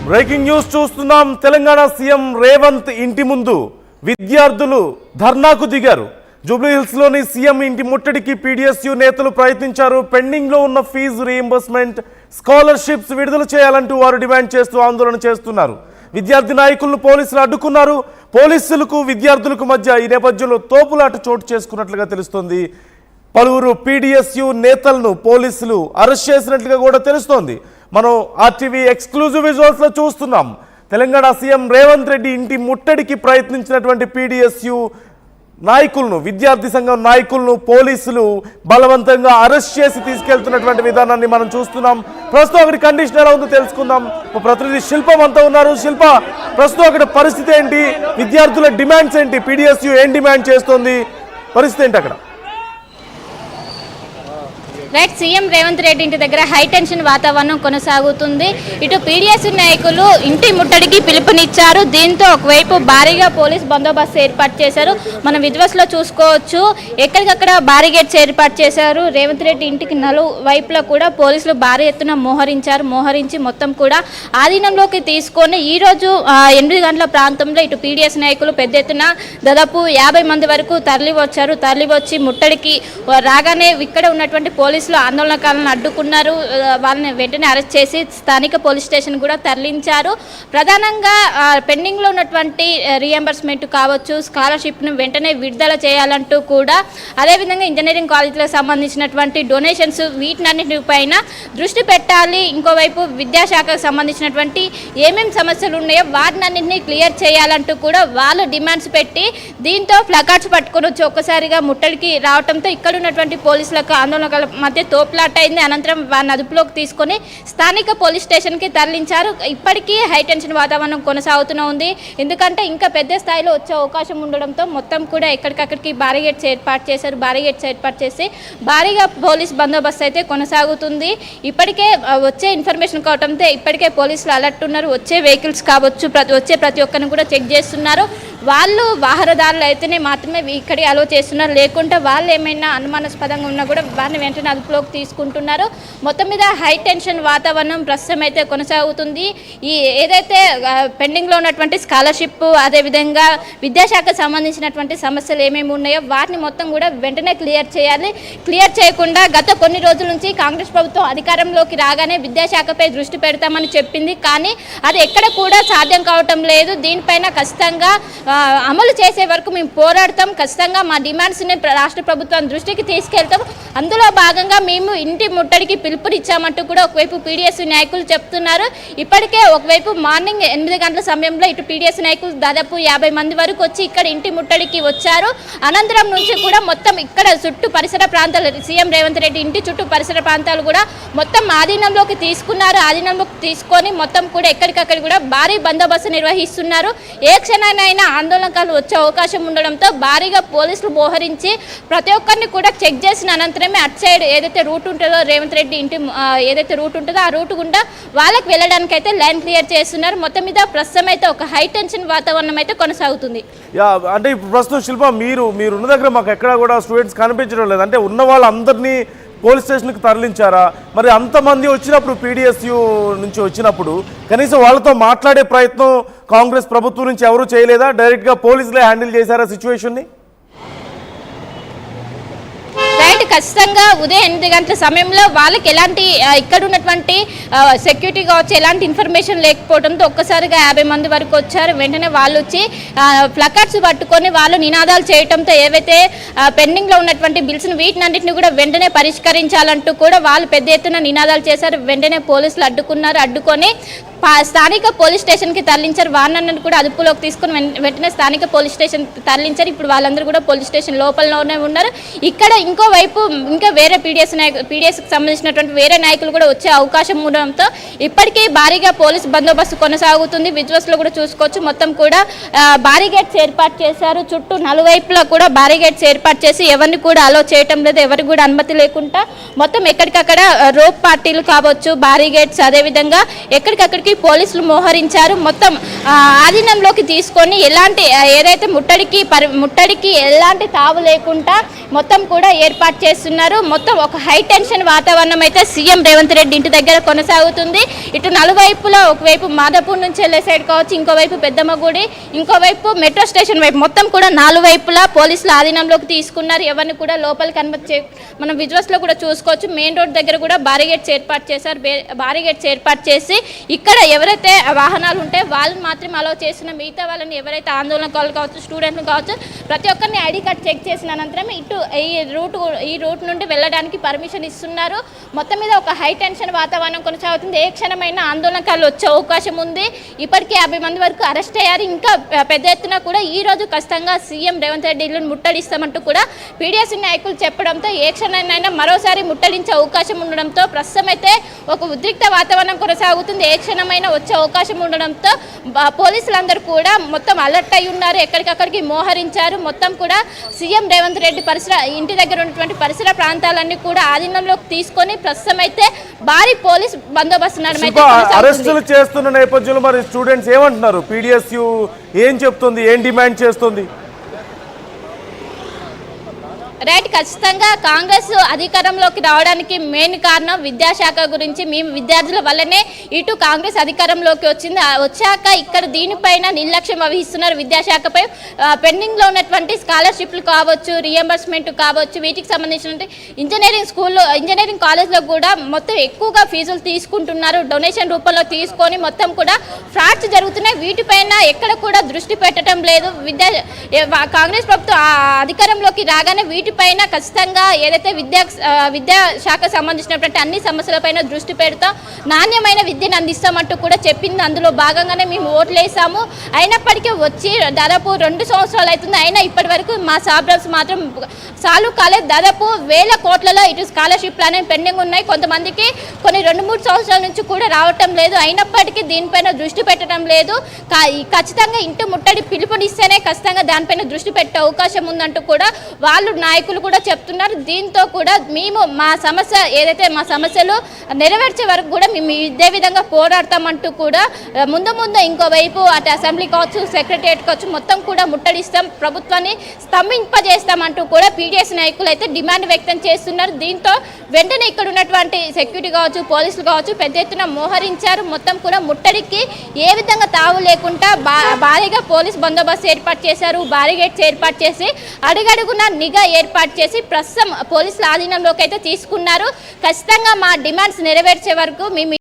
Breaking news చూస్తున్నాం. Telangana CM Revanth ఇంటి ముందు విద్యార్థులు ధర్నాకు దిగారు. జూబ్లీహిల్స్ లోని సీఎం ఇంటి ముట్టడికి పీడీఎస్యూ నేతలు ప్రయత్నించారు. పెండింగ్ లో ఉన్న ఫీజు రీయింబర్స్మెంట్, స్కాలర్షిప్స్ విడుదల చేయాలంటూ వారు డిమాండ్ చేస్తూ ఆందోళన చేస్తున్నారు. విద్యార్థి నాయకులను పోలీసులు అడ్డుకున్నారు. పోలీసులకు విద్యార్థులకు మధ్య ఈ నేపథ్యంలో తోపులాట చోటు చేసుకున్నట్లుగా తెలుస్తోంది. పలువురు పీడీఎస్యూ నేతలను పోలీసులు అరెస్ట్ చేసినట్లుగా కూడా తెలుస్తోంది. మనం ఆర్టీవీ ఎక్స్క్లూజివ్ విజువల్స్ లో చూస్తున్నాం. తెలంగాణ సీఎం రేవంత్ రెడ్డి ఇంటి ముట్టడికి ప్రయత్నించినటువంటి పీడీఎస్యూ నాయకులను, విద్యార్థి సంఘం నాయకులను పోలీసులు బలవంతంగా అరెస్ట్ చేసి తీసుకెళ్తున్నటువంటి విధానాన్ని మనం చూస్తున్నాం. ప్రస్తుతం అక్కడి కండిషన్ ఎలా ఉందో తెలుసుకుందాం. ప్రతినిధి శిల్పం అంతా ఉన్నారు. శిల్ప, ప్రస్తుతం అక్కడ పరిస్థితి ఏంటి? విద్యార్థుల డిమాండ్స్ ఏంటి? పీడీఎస్యూ ఏం డిమాండ్ చేస్తోంది? పరిస్థితి ఏంటి అక్కడ? రైట్, సీఎం రేవంత్ రెడ్డి ఇంటి దగ్గర హై టెన్షన్ వాతావరణం కొనసాగుతుంది. ఇటు పీడీఎస్యూ నాయకులు ఇంటి ముట్టడికి పిలుపునిచ్చారు. దీంతో ఒకవైపు భారీగా పోలీస్ బందోబస్తు ఏర్పాటు చేశారు. మనం విజువల్స్లో చూసుకోవచ్చు. ఎక్కడికక్కడ భారీ గేట్స్ ఏర్పాటు చేశారు. రేవంత్ రెడ్డి ఇంటికి నలువైపులా కూడా పోలీసులు భారీ ఎత్తున మోహరించి మొత్తం కూడా ఆధీనంలోకి తీసుకొని ఈరోజు 8 గంటల ప్రాంతంలో ఇటు పీడీఎస్ నాయకులు పెద్ద ఎత్తున దాదాపు 50 మంది వరకు తరలివచ్చి ముట్టడికి రాగానే ఇక్కడ ఉన్నటువంటి పోలీసులు ఆందోళనకారులను అడ్డుకున్నారు. వాళ్ళని వెంటనే అరెస్ట్ చేసి స్థానిక పోలీస్ స్టేషన్ కూడా తరలించారు. ప్రధానంగా పెండింగ్లో ఉన్నటువంటి రీఎంబర్స్మెంట్ కావచ్చు, స్కాలర్షిప్ను వెంటనే విడుదల చేయాలంటూ కూడా, అదేవిధంగా ఇంజనీరింగ్ కాలేజీలకు సంబంధించినటువంటి డొనేషన్స్ వీటినన్నిటిపైన దృష్టి పెట్టాలి. ఇంకోవైపు విద్యాశాఖకు సంబంధించినటువంటి ఏమేమి సమస్యలు ఉన్నాయో వాటినన్నింటినీ క్లియర్ చేయాలంటూ కూడా వాళ్ళు డిమాండ్స్ పెట్టి దీంతో ప్లకార్డ్స్ పట్టుకొని వచ్చి ఒక్కసారిగా ముట్టడికి రావడంతో ఇక్కడ ఉన్నటువంటి పోలీసులకు ఆందోళనకారుల మధ్య తోపులాట అయింది. అనంతరం వారిని అదుపులోకి తీసుకొని స్థానిక పోలీస్ స్టేషన్కి తరలించారు. ఇప్పటికీ హై టెన్షన్ వాతావరణం కొనసాగుతూనే ఉంది. ఎందుకంటే ఇంకా పెద్ద స్థాయిలో వచ్చే అవకాశం ఉండడంతో మొత్తం కూడా ఎక్కడికక్కడికి బ్యారిగేట్స్ ఏర్పాటు చేసి భారీగా పోలీస్ బందోబస్తు అయితే కొనసాగుతుంది. ఇప్పటికే వచ్చే ఇన్ఫర్మేషన్ కావడంతో ఇప్పటికే పోలీసులు అలర్ట్ ఉన్నారు. వచ్చే వెహికల్స్ కావచ్చు, వచ్చే ప్రతి ఒక్కరిని కూడా చెక్ చేస్తున్నారు. వాళ్ళు వాహనదారులు అయితేనే మాత్రమే ఇక్కడికి అలో చేస్తున్నారు. లేకుంటే వాళ్ళు ఏమైనా అనుమానాస్పదంగా ఉన్నా కూడా వారిని వెంటనే అదుపులోకి తీసుకుంటున్నారు. మొత్తం మీద హై టెన్షన్ వాతావరణం ప్రస్తుతం అయితే కొనసాగుతుంది. ఈ ఏదైతే పెండింగ్లో ఉన్నటువంటి స్కాలర్షిప్, అదేవిధంగా విద్యాశాఖకు సంబంధించినటువంటి సమస్యలు ఏమేమి ఉన్నాయో వాటిని మొత్తం కూడా వెంటనే క్లియర్ చేయాలి. క్లియర్ చేయకుండా గత కొన్ని రోజుల నుంచి కాంగ్రెస్ ప్రభుత్వం అధికారంలోకి రాగానే విద్యాశాఖపై దృష్టి పెడతామని చెప్పింది. కానీ అది ఎక్కడ కూడా సాధ్యం కావటం లేదు. దీనిపైన ఖచ్చితంగా అమలు చేసే వరకు మేము పోరాడతాం. ఖచ్చితంగా మా డిమాండ్స్ని రాష్ట్ర ప్రభుత్వం దృష్టికి తీసుకెళ్తాం. అందులో భాగంగా మేము ఇంటి ముట్టడికి పిలుపునిచ్చామంటూ కూడా ఒకవైపు పీడీఎస్ నాయకులు చెప్తున్నారు. ఇప్పటికే ఒకవైపు మార్నింగ్ 8 గంటల సమయంలో ఇటు పీడీఎస్ నాయకులు దాదాపు 50 మంది వరకు వచ్చి ఇక్కడ ఇంటి ముట్టడికి వచ్చారు. అనంతరం నుంచి కూడా మొత్తం ఇక్కడ చుట్టూ పరిసర ప్రాంతాలు, సీఎం రేవంత్ రెడ్డి ఇంటి చుట్టూ పరిసర ప్రాంతాలు కూడా మొత్తం ఆధీనంలోకి తీసుకున్నారు. ఆధీనంలోకి తీసుకొని మొత్తం కూడా ఎక్కడికక్కడ కూడా భారీ బందోబస్తు నిర్వహిస్తున్నారు. ఏ క్షణానైనా ఆందోళనకారులు వచ్చే అవకాశం ఉండడంతో భారీగా పోలీసులు మోహరించి ప్రతి ఒక్కరిని కూడా చెక్ చేసిన అనంతరమే అటు సైడ్ ఏదైతే రూట్ ఉంటుందో రేవంత్ రెడ్డి ఇంటి ఏదైతే రూట్ ఉంటుందో ఆ రూట్ గుండా వాళ్ళకి వెళ్ళడానికి అయితే లైన్ క్లియర్ చేస్తున్నారు. మొత్తం మీద ప్రస్తుతం అయితే ఒక హై టెన్షన్ వాతావరణం అయితే కొనసాగుతుంది. అంటే ఇప్పుడు ప్రస్తుతం శిల్ప మీరున్న దగ్గర మాకు ఎక్కడ కూడా స్టూడెంట్స్ కనిపించడం లేదు. అంటే ఉన్న వాళ్ళందరినీ పోలీస్ స్టేషన్కి తరలించారా? మరి అంతమంది వచ్చినప్పుడు పీడీఎస్యూ నుంచి వచ్చినప్పుడు కనీసం వాళ్ళతో మాట్లాడే ప్రయత్నం కాంగ్రెస్ ప్రభుత్వం నుంచి ఎవరూ చేయలేదా? డైరెక్ట్గా పోలీసులే హ్యాండిల్ చేశారా సిచ్యువేషన్ని? ఖచ్చితంగా ఉదయం 8 గంటల సమయంలో వాళ్ళకి ఎలాంటి ఇక్కడ ఉన్నటువంటి సెక్యూరిటీ కావచ్చు ఎలాంటి ఇన్ఫర్మేషన్ లేకపోవడంతో ఒక్కసారిగా 50 మంది వరకు వచ్చారు. వెంటనే వాళ్ళు వచ్చి ప్లకార్డ్స్ పట్టుకొని వాళ్ళు నినాదాలు చేయడంతో ఏవైతే పెండింగ్లో ఉన్నటువంటి బిల్స్ని వీటినన్నింటినీ కూడా వెంటనే పరిష్కరించాలంటూ కూడా వాళ్ళు పెద్ద ఎత్తున నినాదాలు చేశారు. వెంటనే పోలీసులు అడ్డుకొని స్థానిక పోలీస్ స్టేషన్కి తరలించారు. వారిని కూడా అదుపులోకి తీసుకొని వెంటనే స్థానిక పోలీస్ స్టేషన్ తరలించారు. ఇప్పుడు వాళ్ళందరూ కూడా పోలీస్ స్టేషన్ లోపలనే ఉన్నారు. ఇక్కడ ఇంకోవైపు ఇంకా వేరే పీడీఎస్కి సంబంధించినటువంటి వేరే నాయకులు కూడా వచ్చే అవకాశం ఉండడంతో ఇప్పటికీ భారీగా పోలీస్ బందోబస్తు కొనసాగుతుంది. విజువల్స్లో కూడా చూసుకోవచ్చు. మొత్తం కూడా బారిగేట్స్ ఏర్పాటు చేశారు. చుట్టూ నలువైపులా కూడా బారిగేట్స్ ఏర్పాటు చేసి ఎవరిని కూడా అలో చేయటం లేదు. ఎవరికి కూడా అనుమతి లేకుండా మొత్తం ఎక్కడికక్కడ రోప్ పార్టీలు కావచ్చు, బారిగేట్స్, అదేవిధంగా ఎక్కడికక్కడికి ముట్టడికి పోలీసులు మోహరించారు. మొత్తం ఆధీనంలోకి తీసుకొని ఎలాంటి ఏదైతే ముట్టడికి ఎలాంటి తావు లేకుండా మొత్తం కూడా ఏర్పాటు చేస్తున్నారు. మొత్తం ఒక హై టెన్షన్ వాతావరణం అయితే సీఎం రేవంత్ రెడ్డి ఇంటి దగ్గర కొనసాగుతుంది. ఇటు నలువైపులా ఒకవైపు మాదాపూర్ నుంచి వెళ్ళే సైడ్ కావచ్చు, ఇంకోవైపు పెద్దమ్మగుడి, ఇంకోవైపు మెట్రో స్టేషన్ వైపు మొత్తం కూడా 4 వైపులా పోలీసులు ఆధీనంలోకి తీసుకున్నారు. ఎవరిని కూడా లోపలికి అనుమతి మనం విజువల్స్ లో కూడా చూసుకోవచ్చు. మెయిన్ రోడ్ దగ్గర కూడా బారిగేట్స్ ఏర్పాటు చేశారు. బారిగేట్స్ ఏర్పాటు చేసి ఇక్కడ ఎవరైతే వాహనాలు ఉంటే వాళ్ళని మాత్రం అలౌ చేసిన, మిగతా వాళ్ళని ఎవరైతే ఆందోళనకారులు కావచ్చు, స్టూడెంట్లు కావచ్చు, ప్రతి ఒక్కరిని ఐడి కార్డ్ చెక్ చేసిన అనంతరం ఇటు ఈ రూట్ నుండి వెళ్ళడానికి పర్మిషన్ ఇస్తున్నారు. మొత్తం మీద ఒక హై టెన్షన్ వాతావరణం కొనసాగుతుంది. ఏ క్షణమైన ఆందోళనకారులు వచ్చే అవకాశం ఉంది. ఇప్పటికే 50 మంది వరకు అరెస్ట్ అయ్యారు. ఇంకా పెద్ద ఎత్తున కూడా ఈ రోజు ఖచ్చితంగా సీఎం రేవంత్ రెడ్డి ఇల్లును ముట్టడిస్తామంటూ కూడా పీడీఎస్యూ నాయకులు చెప్పడంతో ఏ క్షణమైనా మరోసారి ముట్టడించే అవకాశం ఉండడంతో ప్రస్తుతం అయితే ఒక ఉద్రిక్త వాతావరణం కొనసాగుతుంది. ఏ క్షణమైనా వచ్చే అవకాశం ఉండడంతో పోలీసులందరూ కూడా మొత్తం అలర్ట్ అయి ఉన్నారు. ఎక్కడికక్కడికి మోహరించారు. మొత్తం కూడా సీఎం రేవంత్ రెడ్డి ఇంటి దగ్గర ఉన్నటువంటి పరిసర ప్రాంతాలన్నీ కూడా ఆధీనంలోకి తీసుకొని ప్రస్తుతం అయితే భారీ పోలీస్ బందోబస్తు అరెస్టులు చేస్తున్న నేపథ్యంలో మరి స్టూడెంట్స్ ఏమంటున్నారు? పీడీఎస్యూ ఏం చెప్తుంది, ఏం డిమాండ్ చేస్తుంది? రైట్, ఖచ్చితంగా కాంగ్రెస్ అధికారంలోకి రావడానికి మెయిన్ కారణం విద్యాశాఖ గురించి. మేము విద్యార్థుల వల్లనే ఇటు కాంగ్రెస్ అధికారంలోకి వచ్చింది. వచ్చాక ఇక్కడ దీనిపైన నిర్లక్ష్యం వహిస్తున్నారు. విద్యాశాఖపై పెండింగ్లో ఉన్నటువంటి స్కాలర్షిప్లు కావచ్చు, రియంబర్స్మెంట్ కావచ్చు, వీటికి సంబంధించిన ఇంజనీరింగ్ కాలేజ్లో కూడా మొత్తం ఎక్కువగా ఫీజులు తీసుకుంటున్నారు. డొనేషన్ రూపంలో తీసుకొని మొత్తం కూడా ఫ్రాడ్స్ జరుగుతున్నాయి. వీటిపైన ఎక్కడ కూడా దృష్టి పెట్టడం లేదు. కాంగ్రెస్ ప్రభుత్వం అధికారంలోకి రాగానే వీటిపైన ఖచ్చితంగా ఏదైతే విద్యాశాఖ సంబంధించినటువంటి అన్ని సమస్యలపైన దృష్టి పెడతాం, నాణ్యమైన విద్యను అందిస్తామంటూ కూడా చెప్పింది. అందులో భాగంగానే మేము ఓట్లేసాము. అయినప్పటికీ వచ్చి దాదాపు 2 సంవత్సరాలు అవుతుంది. అయినా ఇప్పటి వరకు మా సాబ్రమ్స్ మాత్రం సాల్వ్ కాలేదు. దాదాపు 1000 కోట్లలో ఇటు స్కాలర్షిప్లు అనేవి పెండింగ్ ఉన్నాయి. కొంతమందికి కొన్ని 2-3 సంవత్సరాల నుంచి కూడా రావటం లేదు. అయినప్పటికీ దీనిపైన దృష్టి పెట్టడం లేదు. ఖచ్చితంగా ఇంటి ముట్టడి పిలుపునిస్తేనే ఖచ్చితంగా దానిపైన దృష్టి పెట్టే అవకాశం ఉందంటూ కూడా వాళ్ళు నాయకులు కూడా చెప్తున్నారు. దీంతో కూడా మేము మా సమస్యలు నెరవేర్చే వరకు కూడా మేము ఇదే విధంగా పోరాడతామంటూ కూడా ముందు ఇంకోవైపు అటు అసెంబ్లీ కావచ్చు, సెక్రటరియట్ కావచ్చు మొత్తం కూడా ముట్టడిస్తాం, ప్రభుత్వాన్ని స్తంభింపజేస్తామంటూ కూడా పీడీఎస్ నాయకులు అయితే డిమాండ్ వ్యక్తం చేస్తున్నారు. దీంతో వెంటనే ఇక్కడ ఉన్నటువంటి సెక్యూరిటీ కావచ్చు, పోలీసులు కావచ్చు పెద్ద ఎత్తున మోహరించారు. మొత్తం కూడా ముట్టడికి ఏ విధంగా తావు లేకుండా భారీగా పోలీస్ బందోబస్తు ఏర్పాటు చేశారు. బారిగేట్స్ ఏర్పాటు చేసి అడుగడుగున నిఘా ఏర్పాటు చేసి ప్రస్తుతం పోలీసుల ఆధీనంలోకి అయితే తీసుకున్నారు. ఖచ్చితంగా మా డిమాండ్స్ నెరవేర్చే వరకు మేము